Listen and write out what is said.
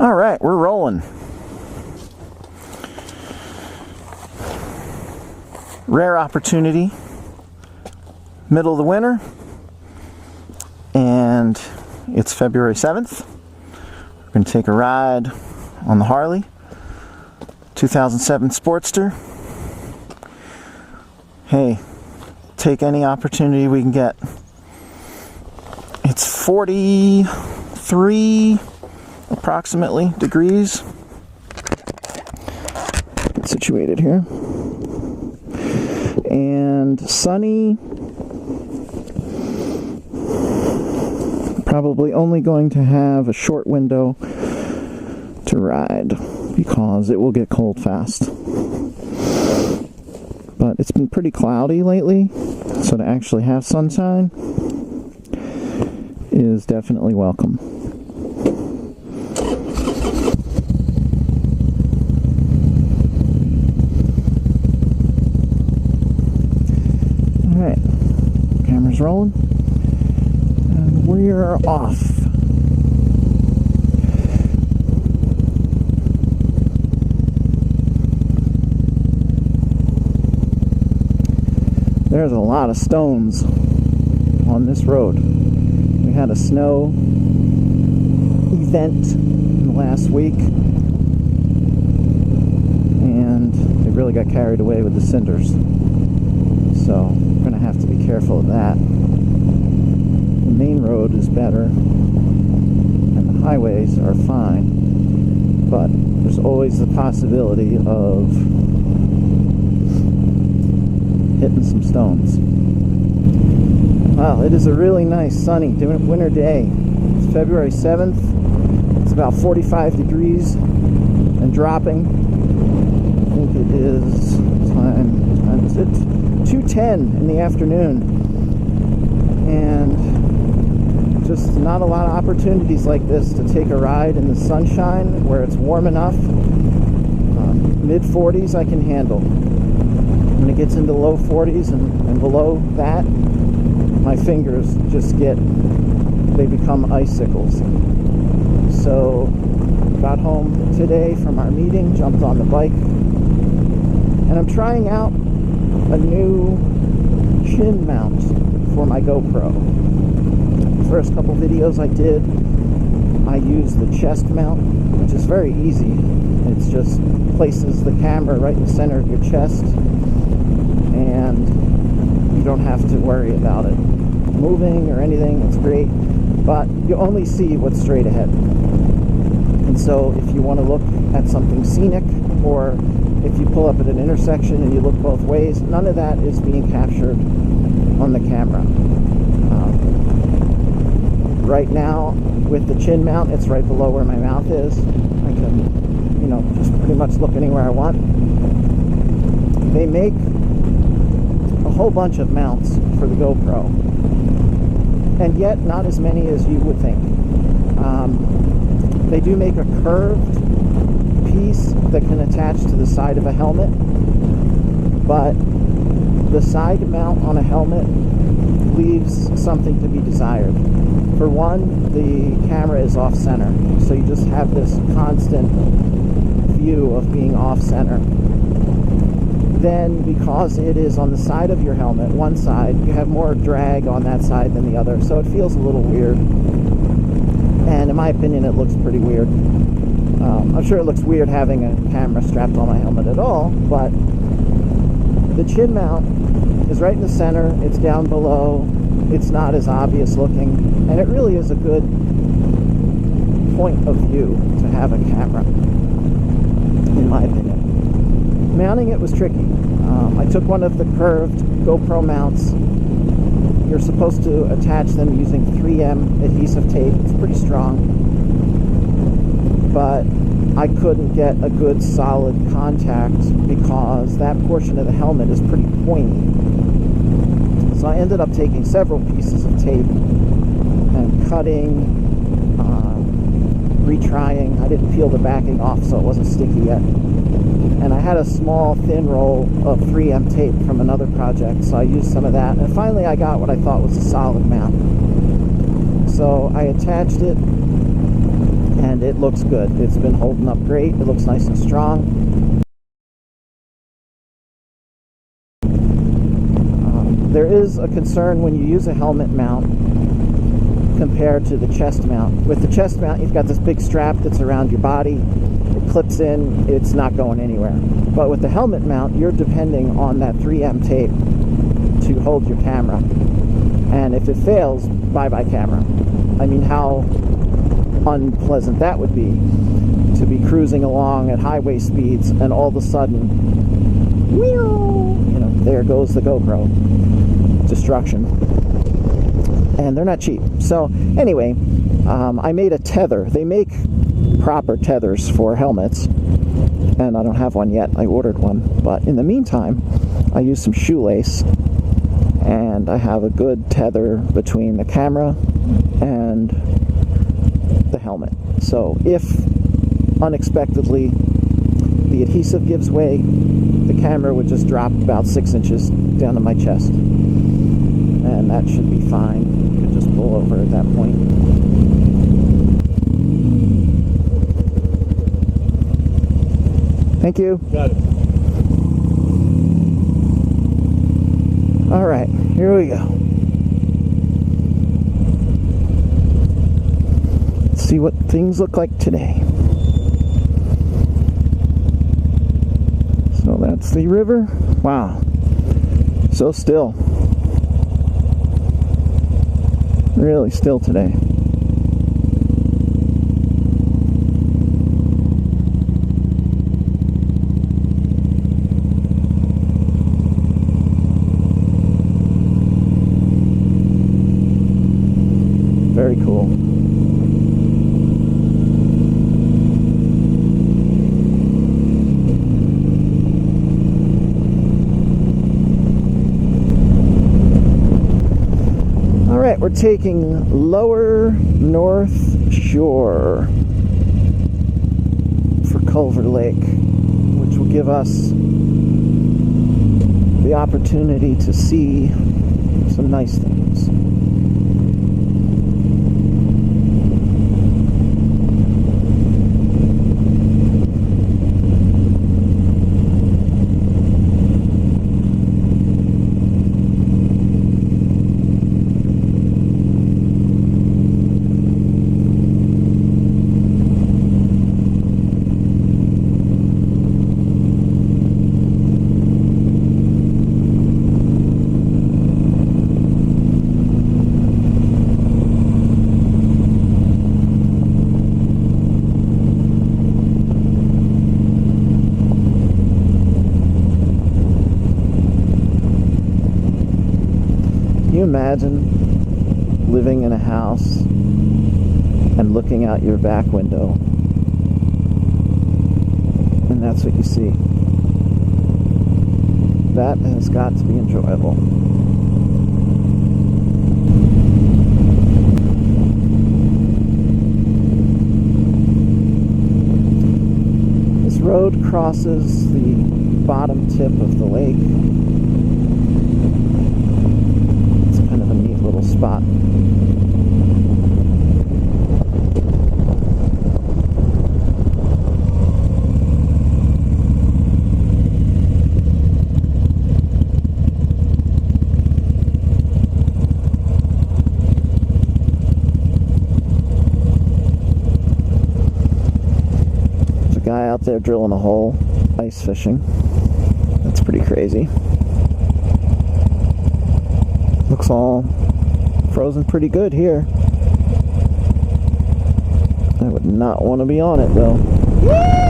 All right, we're rolling. Rare opportunity, middle of the winter, and it's February 7th. We're going to take a ride on the Harley, 2007 Sportster. Hey, take any opportunity we can get. It's 43 approximately degrees. Get situated here. And sunny. Probably only going to have a short window to ride because it will get cold fast. But it's been pretty cloudy lately, so to actually have sunshine is definitely welcome. Alright, camera's rolling, and we're off. There's a lot of stones on this road. We had a snow event in the last week, and it really got carried away with the cinders. So we're going to have to be careful of that. The main road is better, and the highways are fine, but there's always the possibility of hitting some stones. Wow, it is a really nice sunny winter day. It's February 7th. It's about 45 degrees and dropping. I think it is time is it? 2:10 in the afternoon. And just not a lot of opportunities like this to take a ride in the sunshine where it's warm enough. Mid 40s I can handle. When it gets into low 40s and below that, my fingers just they become icicles. So, got home today from our meeting, jumped on the bike, and I'm trying out a new chin mount for my GoPro. The first couple videos I did, I used the chest mount, which is very easy. It's just places the camera right in the center of your chest, and you don't have to worry about it moving or anything. It's great, but you only see what's straight ahead. And so if you want to look at something scenic, or if you pull up at an intersection and you look both ways, none of that is being captured on the camera. Right now with the chin mount, it's right below where my mouth is. I can, just pretty much look anywhere I want. They make a whole bunch of mounts for the GoPro, and yet not as many as you would think. They do make a curved piece that can attach to the side of a helmet, but the side mount on a helmet leaves something to be desired. For one, the camera is off center, so you just have this constant view of being off center. Then, because it is on the side of your helmet, one side, you have more drag on that side than the other, so it feels a little weird. And in my opinion, it looks pretty weird. I'm sure it looks weird having a camera strapped on my helmet at all, but the chin mount is right in the center, it's down below, it's not as obvious looking, and it really is a good point of view to have a camera, in my opinion. Mounting it was tricky. I took one of the curved GoPro mounts. You're supposed to attach them using 3M adhesive tape. It's pretty strong, but I couldn't get a good solid contact because that portion of the helmet is pretty pointy. So I ended up taking several pieces of tape and cutting, retrying. I didn't peel the backing off so it wasn't sticky yet. And I had a small thin roll of 3M tape from another project, so I used some of that. And finally I got what I thought was a solid mount. So I attached it and it looks good. It's been holding up great. It looks nice and strong. There is a concern when you use a helmet mount compared to the chest mount. With the chest mount, you've got this big strap that's around your body. It clips in, it's not going anywhere. But with the helmet mount, you're depending on that 3M tape to hold your camera. And if it fails, bye-bye camera. I mean, how unpleasant that would be to be cruising along at highway speeds and all of a sudden, you know, there goes the GoPro. Destruction. And they're not cheap. So anyway, I made a tether. They make proper tethers for helmets, and I don't have one yet. I ordered one, but in the meantime I used some shoelace, and I have a good tether between the camera and the helmet. So if unexpectedly the adhesive gives way, the camera would just drop about 6 inches down to my chest, and that should be fine. You could just pull over at that point. Thank you. Got it. All right, here we go. Let's see what things look like today. So that's the river. Wow, so still. Really still today. Very cool. All right, we're taking Lower North Shore for Culver Lake, which will give us the opportunity to see some nice things. Can you imagine living in a house and looking out your back window, and that's what you see? That has got to be enjoyable. This road crosses the bottom tip of the lake. Little spot. There's a guy out there drilling a hole, ice fishing. That's pretty crazy. Looks all frozen pretty good here. I would not want to be on it though.